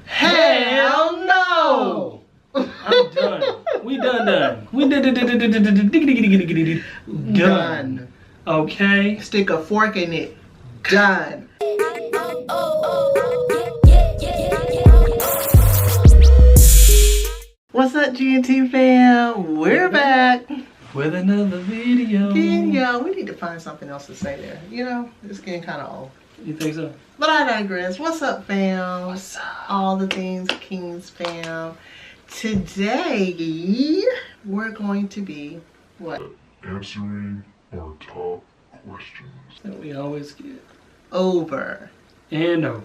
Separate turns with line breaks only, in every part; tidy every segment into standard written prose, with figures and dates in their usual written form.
Hell no! I'm done. We done. We done. Okay.
Stick a fork in it. Done. What's up, GNT fam? We're back
with another video.
Yeah, we need to find something else to say there. You know, it's getting kind of old.
You think so?
But I digress. What's up, fam?
What's up?
All the things Kings fam. Today, we're going to be, what?
Answering our top questions.
That we always get.
Over.
And over.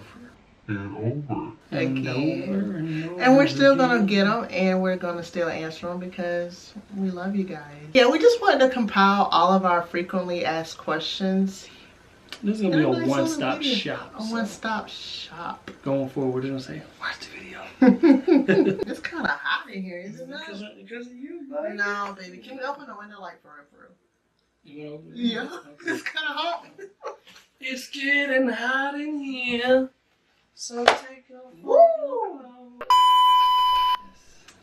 And over.
And
Again.
over and over.
And we're still
again.
going to get them, and we're going to still answer them because we love you guys. Yeah, we just wanted to compile all of our frequently asked questions.
This is going to be a
Everybody saw the
one-stop
video.
shop.
A
so
one-stop shop.
Going forward, we're going to say, watch the video.
It's kind of hot in here, isn't it?
Because of you, buddy.
No, baby. Can you open the window like for real?
You wanna open it?
Yeah.
Okay.
It's kind of hot.
It's getting hot in here. So take off.
Woo!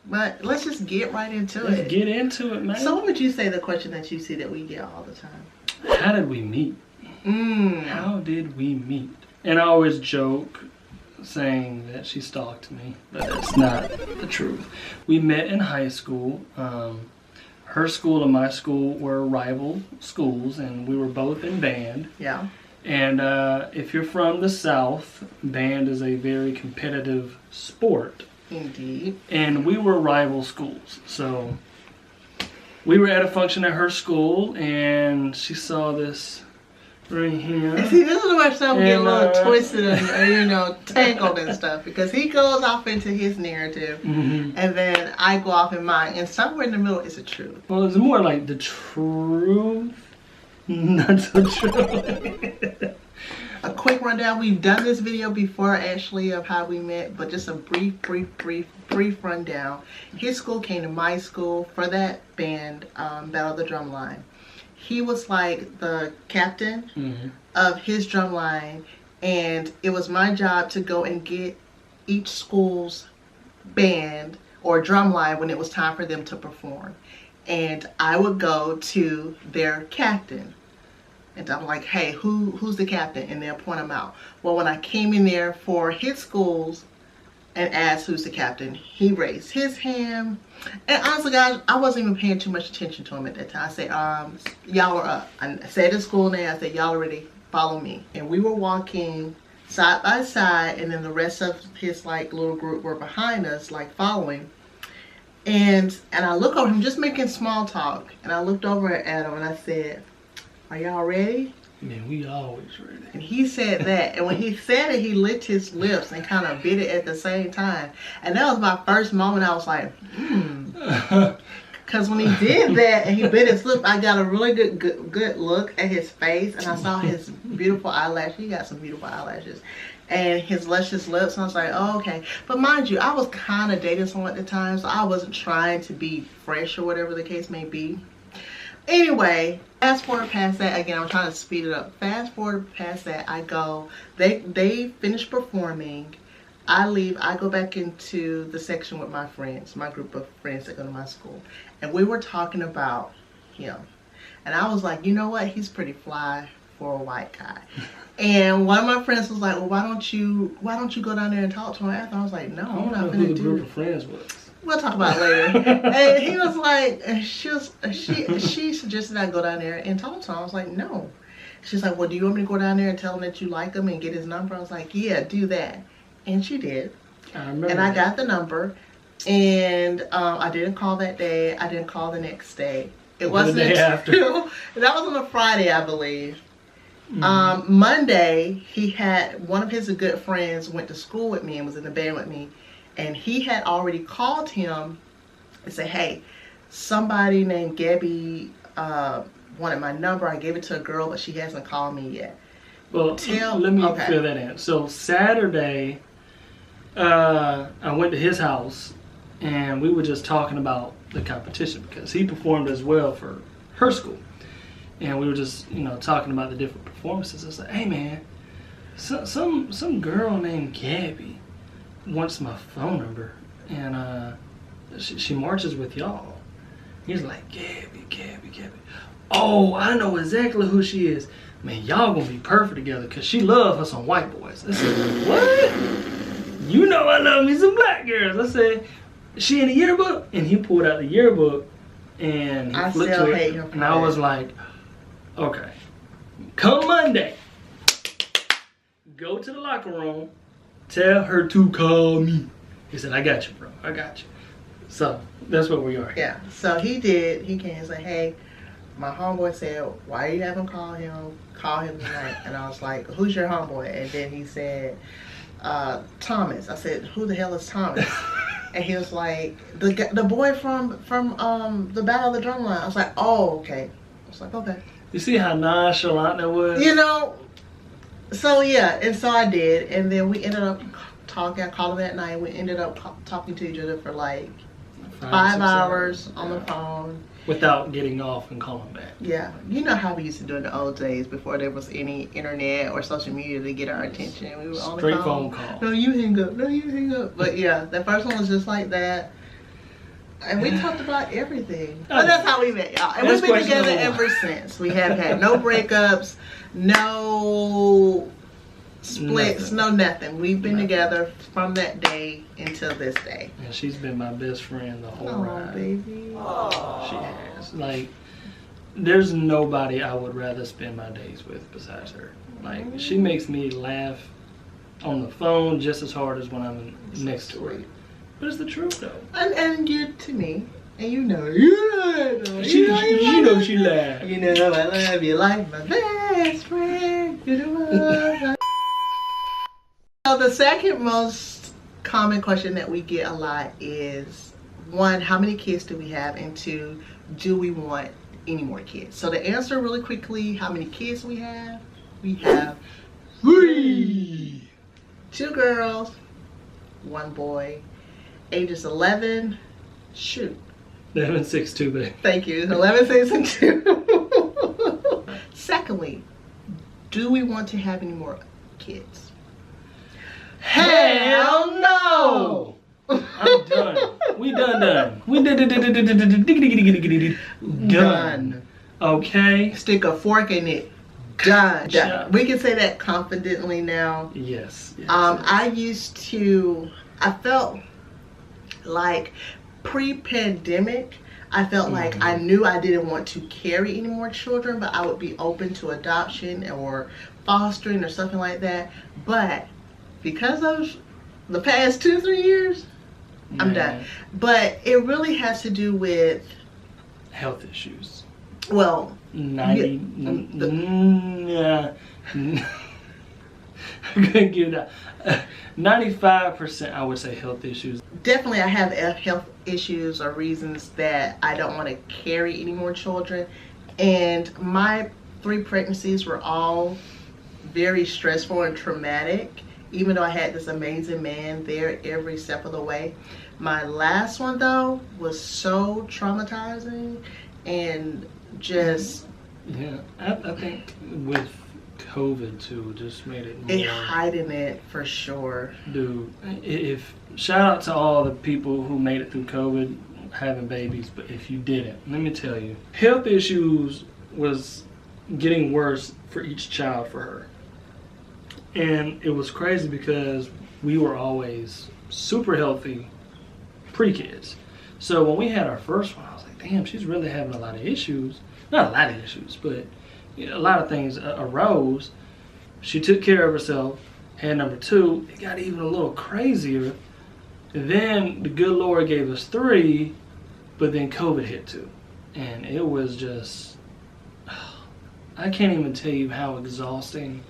But let's just get right into
Let's
it.
get into it, man.
So what would you say the question that you see that we get all the time?
How did we meet? How did we meet? And I always joke saying that she stalked me, but that's not the truth. We met in high school. Her school and my school were rival schools, and we were both in band.
Yeah.
And if you're from the South, band is a very competitive sport.
Indeed.
And we were rival schools. So we were at a function at her school, and she saw this right here.
And see, this is where some get a
And,
little twisted and, tangled and stuff. Because he goes off into his narrative, and then I go off in mine. And somewhere in the middle is the truth.
Well, it's more like the truth, not so true.
A quick rundown. We've done this video before, actually, of how we met. But just a brief rundown. His school came to my school for that band, Battle of the Drumline. He was like the captain of his drum line, and it was my job to go and get each school's band or drum line when it was time for them to perform. And I would go to their captain, and I'm like, hey, who's the captain? And they'll point them out. Well, when I came in there for his schools and asked who's the captain, he raised his hand. And honestly, guys, I wasn't even paying too much attention to him at that time. I said, y'all are up. I said his school name. I said, y'all already follow me. And we were walking side by side, and then the rest of his little group were behind us, following. And I look over him, just making small talk. And I looked over at him and I said, are y'all ready?
Man, we always ready.
And he said that, and when he said it, he licked his lips and kind of bit it at the same time. And that was my first moment. I was like, because when he did that and he bit his lip, I got a really good look at his face, and I saw his beautiful eyelashes. He got some beautiful eyelashes. And his luscious lips, and I was like, oh, okay. But mind you, I was kind of dating someone at the time, so I wasn't trying to be fresh or whatever the case may be. Anyway, fast forward past that. Again, I'm trying to speed it up. Fast forward past that, I go, they finish performing. I leave. I go back into the section with my friends, my group of friends that go to my school. And we were talking about him. And I was like, you know what? He's pretty fly for a white guy. And one of my friends was like, well, why don't you go down there and talk to him after? I was like, no, I'm not
who
gonna
the
do
group
it.
of friends was.
We'll talk about it later. And he was like, she suggested I go down there and talk to him. I was like, no. She's like, well, do you want me to go down there and tell him that you like him and get his number? I was like, yeah, do that. And she did.
I remember.
And I got the number. And I didn't call that day. I didn't call the next day. It wasn't
the day after.
That was on a Friday, I believe. Monday, he had one of his good friends went to school with me and was in the band with me. And he had already called him and said, hey, somebody named Gabby wanted my number. I gave it to a girl, but she hasn't called me yet.
Well, let me fill that in. So Saturday, I went to his house, and we were just talking about the competition because he performed as well for her school. And we were just, talking about the different performances. I was like, hey, man, some girl named Gabby wants my phone number, and she marches with y'all. He's like, Gabby. Oh, I know exactly who she is. Man, y'all gonna be perfect together because she love her some white boys. I said, what? You know I love me some black girls. I said, she in the yearbook? And he pulled out the yearbook and he flipped to it. And I was like, okay, come Monday, go to the locker room, tell her to call me. He said, I got you, bro. I got you. So that's what we are.
Yeah. So he did. He came and said, hey, my homeboy said, why you haven't called him? Call him tonight. And I was like, who's your homeboy? And then he said, Thomas. I said, who the hell is Thomas? And he was like, the boy from the Battle of the Drumline. I was like, oh, okay. I was like, okay.
You see how nonchalant that was?
You know, so yeah, and so I did. And then we ended up talking. I called him that night. We ended up talking to each other for like 5 hours on the phone.
Without getting off and calling back.
Yeah. You know how we used to do in the old days before there was any internet or social media to get our attention. We were on the
Straight phone call.
No, you hang up. No, you hang up. But yeah, that first one was just like that. And we talked about everything. But that's how we met, y'all. And we've been together ever since. We have had no breakups, no splits, nothing. We've been together from that day until this day.
And she's been my best friend the whole ride.
Baby.
She has. Like, there's nobody I would rather spend my days with besides her. Like, she makes me laugh on the phone just as hard as when I'm next to her. But it's the truth, though.
And you to me. And you know it.
She knows she laughs.
You know I love you like my best friend. You know. So the second most common question that we get a lot is, one, how many kids do we have? And two, do we want any more kids? So to answer really quickly how many kids we have 3. 2 girls, 1 boy, ages 11,
11, 6, 2, babe.
Thank you. 11, 6, and 2. Secondly, do we want to have any more kids?
Hell no! I'm done. We done. We done. Okay?
Stick a fork in it. Done. We can say that confidently now.
Yes.
I felt like pre-pandemic, I felt like I knew I didn't want to carry any more children, but I would be open to adoption or fostering or something like that. But because of the past 2-3 years, I'm done. But it really has to do with
health issues.
Well,
90. Yeah. I'm gonna give that 95%. I would say health issues.
Definitely, I have health issues or reasons that I don't want to carry any more children. And my 3 pregnancies were all very stressful and traumatic. Even though I had this amazing man there every step of the way. My last one, though, was so traumatizing and just...
Yeah, I think with COVID, too, just made it more...
It heightened it, for sure.
Dude, shout out to all the people who made it through COVID having babies, but if you didn't, let me tell you, health issues was getting worse for each child for her. And it was crazy because we were always super healthy pre-kids. So when we had our first one, I was like, damn, she's really having a lot of issues. Not a lot of issues, but a lot of things arose. She took care of herself. And number 2, it got even a little crazier. Then the good Lord gave us 3, but then COVID hit too. And it was just, I can't even tell you how exhausting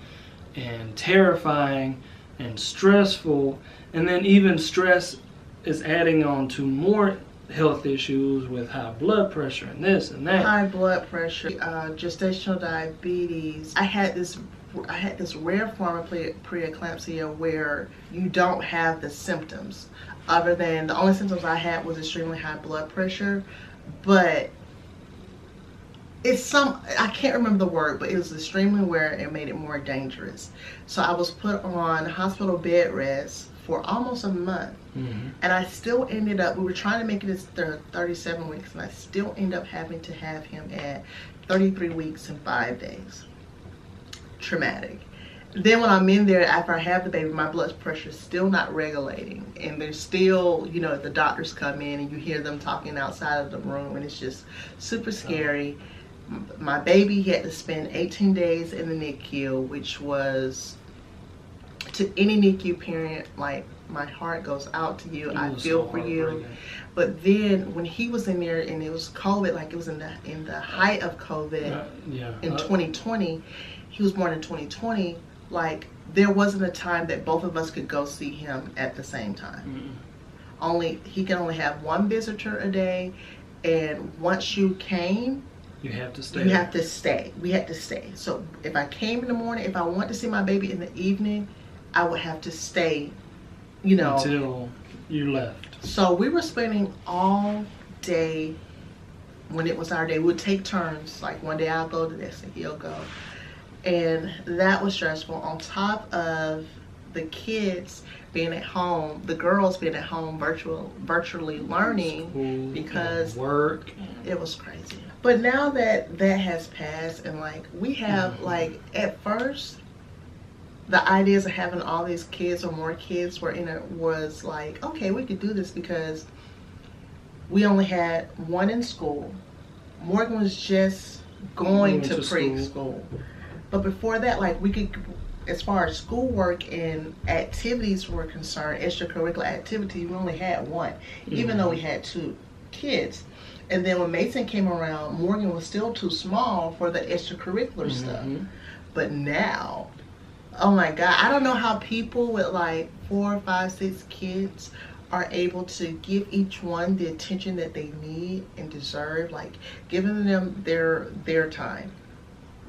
and terrifying and stressful, and then even stress is adding on to more health issues with high blood pressure and this and that.
High blood pressure, gestational diabetes. I had this rare form of preeclampsia where you don't have the symptoms, other than the only symptoms I had was extremely high blood pressure, but I can't remember the word, but it was extremely rare and made it more dangerous. So I was put on hospital bed rest for almost a month. And I still ended up, we were trying to make it as 37 weeks, and I still ended up having to have him at 33 weeks and 5 days. Traumatic. Then when I'm in there, after I have the baby, my blood pressure is still not regulating. And there's still, you know, the doctors come in and you hear them talking outside of the room, and it's just super scary. My baby had to spend 18 days in the NICU, which was, to any NICU parent, like, my heart goes out to you. I feel for you. But then when he was in there and it was COVID, like it was in the height of COVID in 2020, he was born in 2020, like there wasn't a time that both of us could go see him at the same time. He can only have one visitor a day, and once you came, you have to stay. You have to stay. We had to stay. So if I came in the morning, if I want to see my baby in the evening, I would have to stay, you know,
until you left.
So we were spending all day when it was our day. We'd take turns. Like one day I'll go, the next day he'll go. And that was stressful. On top of the kids being at home, the girls being at home virtually learning school, because work. It was crazy. But now that that has passed, and like we have like at first, the ideas of having all these kids or more kids was like, okay, we could do this because we only had one in school. Morgan was just going to preschool. But before that, like we could, as far as schoolwork and activities were concerned, extracurricular activities, we only had one, even though we had 2 kids. And then when Mason came around, Morgan was still too small for the extracurricular stuff. But now, oh my God, I don't know how people with like 4, 5, 6 kids are able to give each one the attention that they need and deserve, like giving them their time,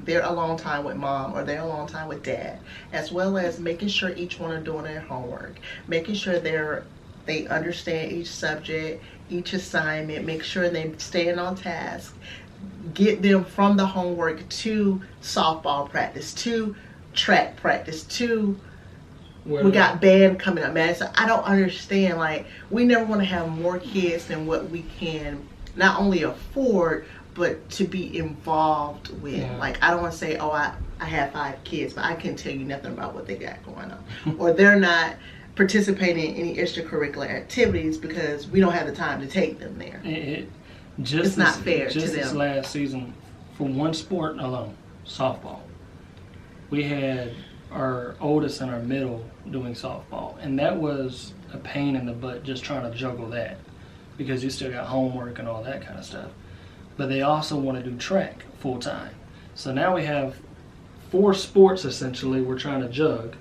their alone time with mom or their alone time with dad, as well as making sure each one are doing their homework, making sure they understand each subject, each assignment, make sure they're staying on task, get them from the homework to softball practice, to track practice, to we got band coming up, man. So I don't understand, like we never want to have more kids than what we can not only afford, but to be involved with. Like I don't want to say, oh, I have 5 kids, but I can't tell you nothing about what they got going on. Or they're not participating in any extracurricular activities because we don't have the time to take them there. It's not fair to them. Just this
last season, for one sport alone, softball, we had our oldest and our middle doing softball, and that was a pain in the butt just trying to juggle that because you still got homework and all that kind of stuff. But they also want to do track full time. So now we have 4 sports essentially we're trying to jug,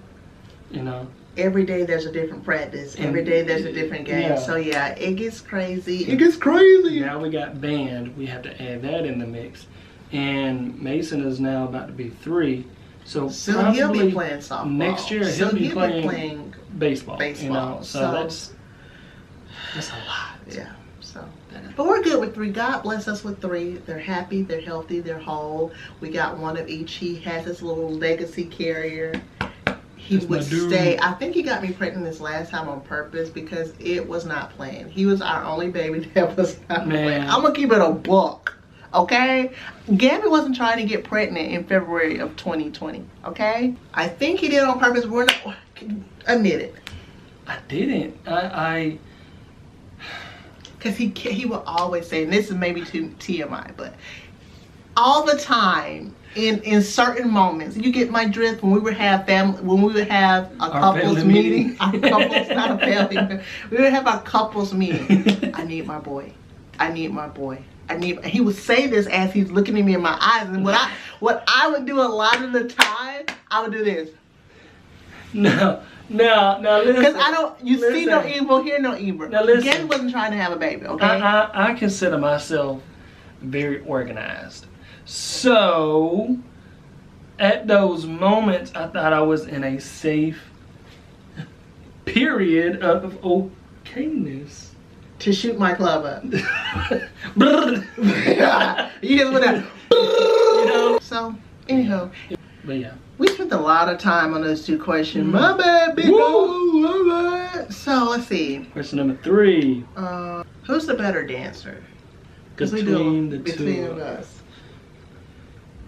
you know.
Every day there's a different practice. Every day there's a different game.
Yeah.
So yeah, it gets crazy. It gets crazy.
Now we got band. We have to add that in the mix. And Mason is now about to be 3. So
he'll be playing softball.
Next year he'll be playing baseball. You know? So that's a lot.
Yeah. So, but we're good with 3. God bless us with 3. They're happy, they're healthy, they're whole. We got one of each. He has his little legacy carrier. He would stay. I think he got me pregnant this last time on purpose because it was not planned. He was our only baby that was not planned. I'm gonna keep it a buck, okay? Gabby wasn't trying to get pregnant in February of 2020, okay? I think he did it on purpose. We're not, admit it.
I didn't. I
because he will always say, and this is maybe too TMI, but all the time in certain moments, you get my drift. When we would have a couples meeting, our couples, not a family, we would have our couples meeting. I need my boy. I need my boy. He would say this as he's looking at me in my eyes, and what I would do a lot of the time, I would do this.
No, listen.
Because I don't, see no evil, hear no evil.
Now listen.
Gabby wasn't trying to have a baby, okay?
I consider myself very organized. So, at those moments, I thought I was in a safe period of okayness.
To shoot my club up. You hear what that? You know? So, anyhow.
But yeah.
We spent a lot of time on those 2 questions. My bad, big old, my bad. let's see.
Question number 3.
Who's the better dancer? Because we do
Between the
between
two.
us.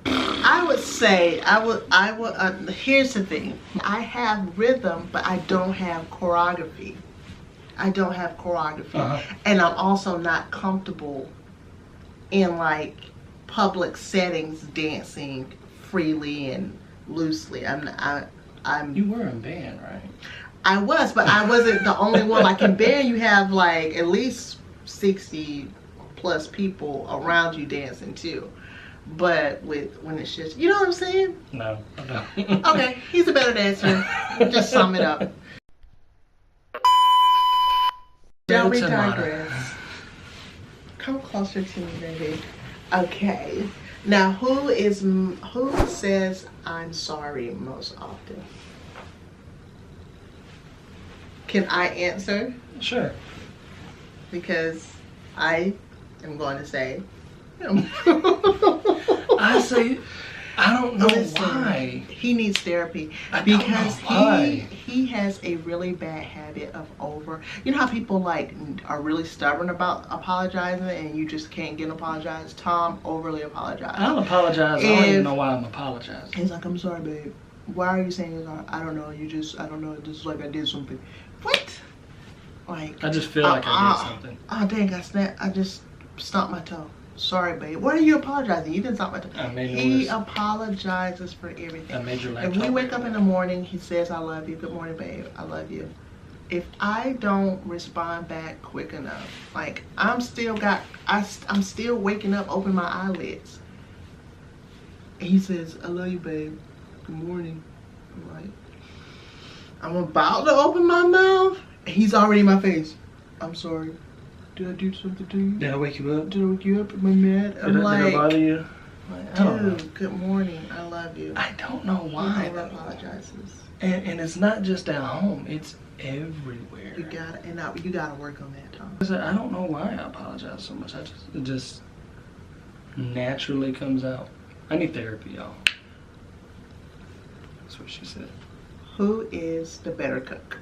I would say I would. Here's the thing. I have rhythm, but I don't have choreography. I don't have choreography, and I'm also not comfortable in like public settings dancing freely and loosely. I'm.
You were in band, right?
I was, but I wasn't the only one. Like in band, you have like at least 60 plus people around you dancing too. But when it's just, you know what I'm saying?
No, I don't.
Okay, he's a better dancer. Just sum it up. Shall we digress? Come closer to me, baby. Okay. Now, who says I'm sorry most often? Can I answer?
Sure.
Because I am going to say him.
I say, I don't know
Listen,
why.
he needs therapy
I don't
because
know why.
he has a really bad habit of you know how people like are really stubborn about apologizing and you just can't get apologized. Tom overly apologized.
I don't apologize. I don't even know why I'm apologizing.
He's like, I'm sorry, babe. Why are you saying this? I don't know. I don't know. This is like I did something. What? Like
I just feel like I did something.
Oh dang! I just stomped my toe. Sorry, babe. What are you apologizing? You didn't stop my toe. He apologizes for everything.
I made your laptop.
If we wake up in the morning, he says, I love you. Good morning, babe. I love you. If I don't respond back quick enough, like I'm still waking up, open my eyelids. And he says, I love you, babe. Good morning. I'm like, I'm about to open my mouth. And he's already in my face. I'm sorry. Did I do something to you?
Did I wake you up?
Did I wake you up? Am I mad?
Did I bother you?
Dude, good morning. I love you.
I don't know why.
He never apologizes.
And it's not just at home. It's everywhere.
You gotta work on that, Tom.
I don't know why I apologize so much. It just naturally comes out. I need therapy, y'all. That's what she said.
Who is the better cook?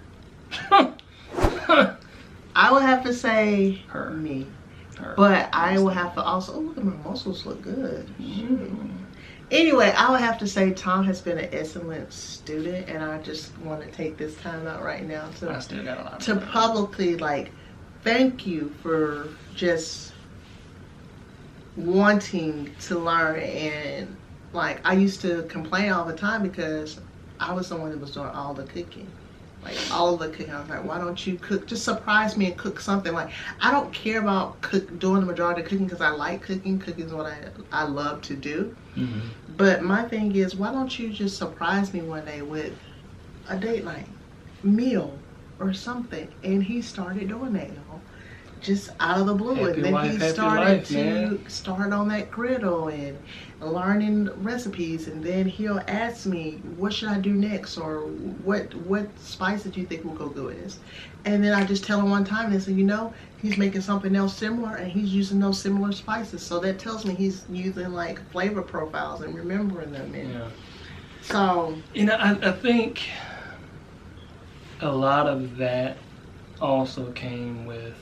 I would have to say
Her.
me.
Her.
But I will have to also, oh, look at my muscles look good. Anyway, I would have to say Tom has been an excellent student, and I just want to take this time out right now
I still got a lot
to publicly like thank you for just wanting to learn. And like I used to complain all the time because I was the one that was doing all the cooking. Like all of the cooking, I was like, why don't you cook? Just surprise me and cook something. Like I don't care about doing the majority of cooking because I like cooking. Cooking is what I love to do.
Mm-hmm.
But my thing is, why don't you just surprise me one day with a date night meal or something? And he started doing that, y'all, just out of the blue.
Happy
and then
wife,
he
happy
started
life,
to
man.
start on that griddle and learning recipes. And then he'll ask me, what should I do next? Or what spices do you think will go good with this? And then I just tell him one time and say, you know, he's making something else similar and he's using those similar spices. So that tells me he's using like flavor profiles and remembering them. And
Yeah.
so,
You know, I think a lot of that also came with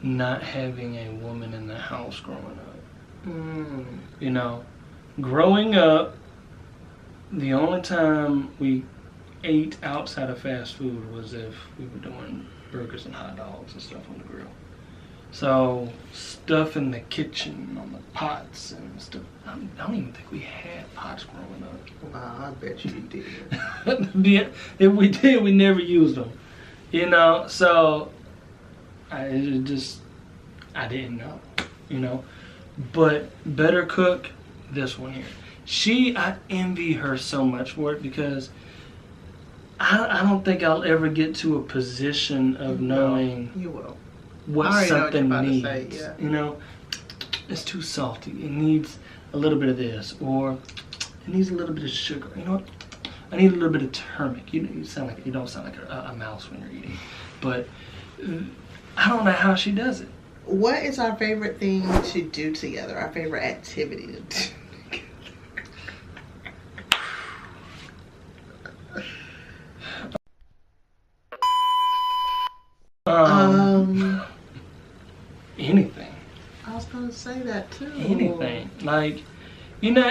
not having a woman in the house growing up. You know, growing up, the only time we ate outside of fast food was if we were doing burgers and hot dogs and stuff on the grill. So stuff in the kitchen on the pots and stuff. I don't even think we had pots growing up.
wow, I bet you did.
Yeah, if we did, we never used them. You know, so I didn't know. You know, but better cook, this one here. I envy her so much for it because I don't think I'll ever get to a position of knowing
You will.
what
I already know what
something
you're about to
needs.
say, yeah.
You know, it's too salty. It needs a little bit of this, or it needs a little bit of sugar. You know what? I need a little bit of turmeric. You don't sound like a mouse when you're eating, but I don't know how she does it.
What is our favorite thing to do together? Our favorite activity to do? gonna say that too.
Anything. Like, you know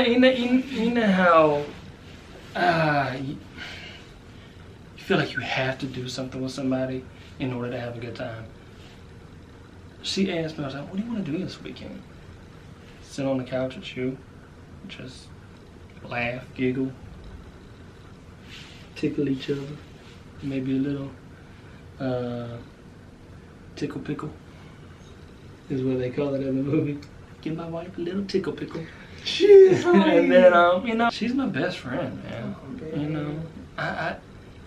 how you feel like you have to do something with somebody in order to have a good time. She asked me, I was like, what do you want to do this weekend? Sit on the couch with you, just laugh, giggle, tickle each other, maybe a little tickle pickle is what they call it in the movie. Give my wife a little tickle pickle.
She's
And then she's my best friend, man.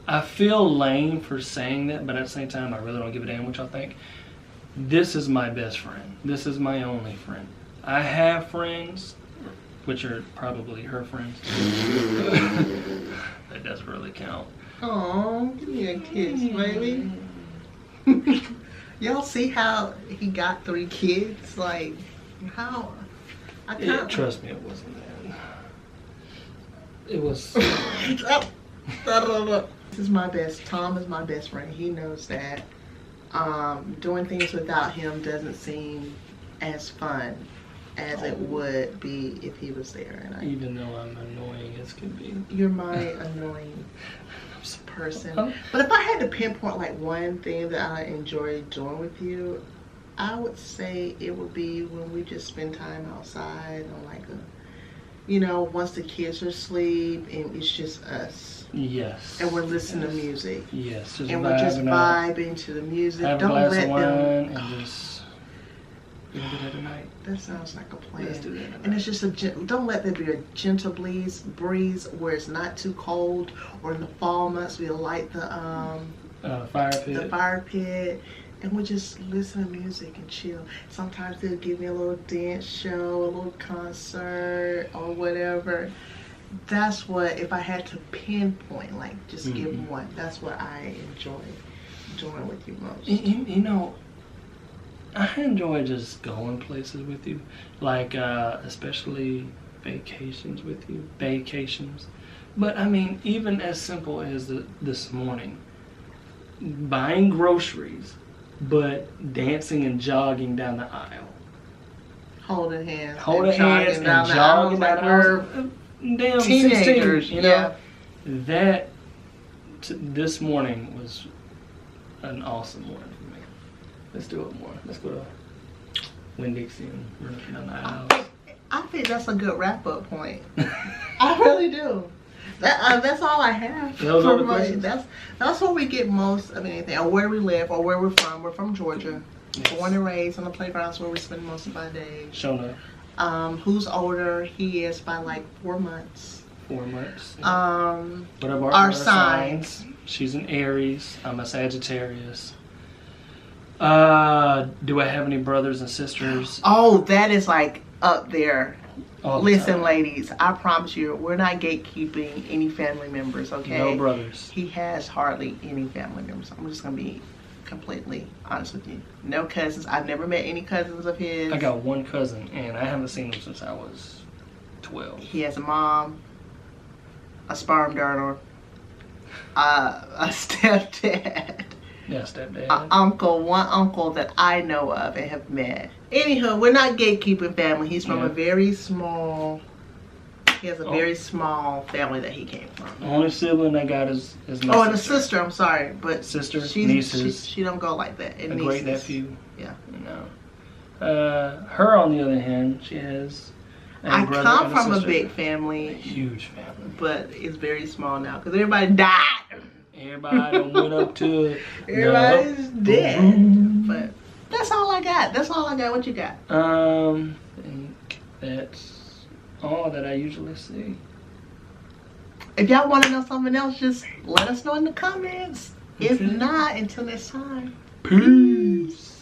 I feel lame for saying that, but at the same time I really don't give a damn what y'all think. This is my best friend. This is my only friend. I have friends, which are probably her friends. That doesn't really count.
Oh, give me a kiss, baby. Y'all see how he got 3 kids? Like, how? I can't.
Trust me, it wasn't that. It was.
This is my best. Tom is my best friend. He knows that. Doing things without him doesn't seem as fun as it would be if he was there. And
Even though I'm annoying as can be.
You're my annoying person. But if I had to pinpoint like one thing that I enjoy doing with you, I would say it would be when we just spend time outside on like once the kids are asleep and it's just us.
Yes.
And we're listening to music.
Yes. Just
And we're just vibing to the music.
Have
Don't
a glass
let
of wine
them.
and just. You gonna do that tonight?
That sounds like a plan.
Let's do that tonight.
And it's just don't let there be a gentle breeze where it's not too cold. Or in the fall months, we'll light the
fire pit.
The fire pit, and we just listen to music and chill. Sometimes they'll give me a little dance show, a little concert, or whatever. That's what, if I had to pinpoint, like just give one, that's what I enjoy doing with you most.
I enjoy just going places with you, like especially vacations with you, vacations. But I mean, even as simple as this morning, buying groceries, but dancing and jogging down the aisle.
Holding hands and
jogging down the aisle. Damn,
teenagers,
16, That this morning was an awesome morning for me. Let's do it more. Let's go to Winn-Dixie and run up and down the aisle.
I think that's a good wrap-up point. I really do. That's all I have.
Those are the questions?
That's what we get most of anything, or where we live, or where we're from. We're from Georgia. Yes. Born and raised on the playgrounds where we spend most of our days.
Shown up.
Who's older? He is by like 4 months.
4 months.
What
are our signs? She's an Aries. I'm a Sagittarius. Do I have any brothers and sisters?
Oh, that is like up there. Listen,
time.
Ladies, I promise you, we're not gatekeeping any family members, okay?
No brothers.
He has hardly any family members. I'm just going to be completely honest with you. No cousins. I've never met any cousins of his.
I got one cousin, and I haven't seen him since I was 12.
He has a mom, a sperm donor, a stepdad.
Yeah, stepdad.
One uncle that I know of and have met. Anywho, we're not gatekeeping family. He's from a very small. He has a very small family that he came from.
The only sibling I got is my sister.
Oh, and a sister. I'm sorry, but
sister, nieces.
She don't go like that. And
a great nephew.
Yeah.
No. Her on the other hand, she has.
I come from a big family.
A huge family.
But it's very small now because everybody died.
Everybody went up to it.
Everybody's dead. But that's all I got. That's all I got. What you got?
I think that's all that I usually see.
If y'all want to know something else, just let us know in the comments. If not, until next time.
Peace.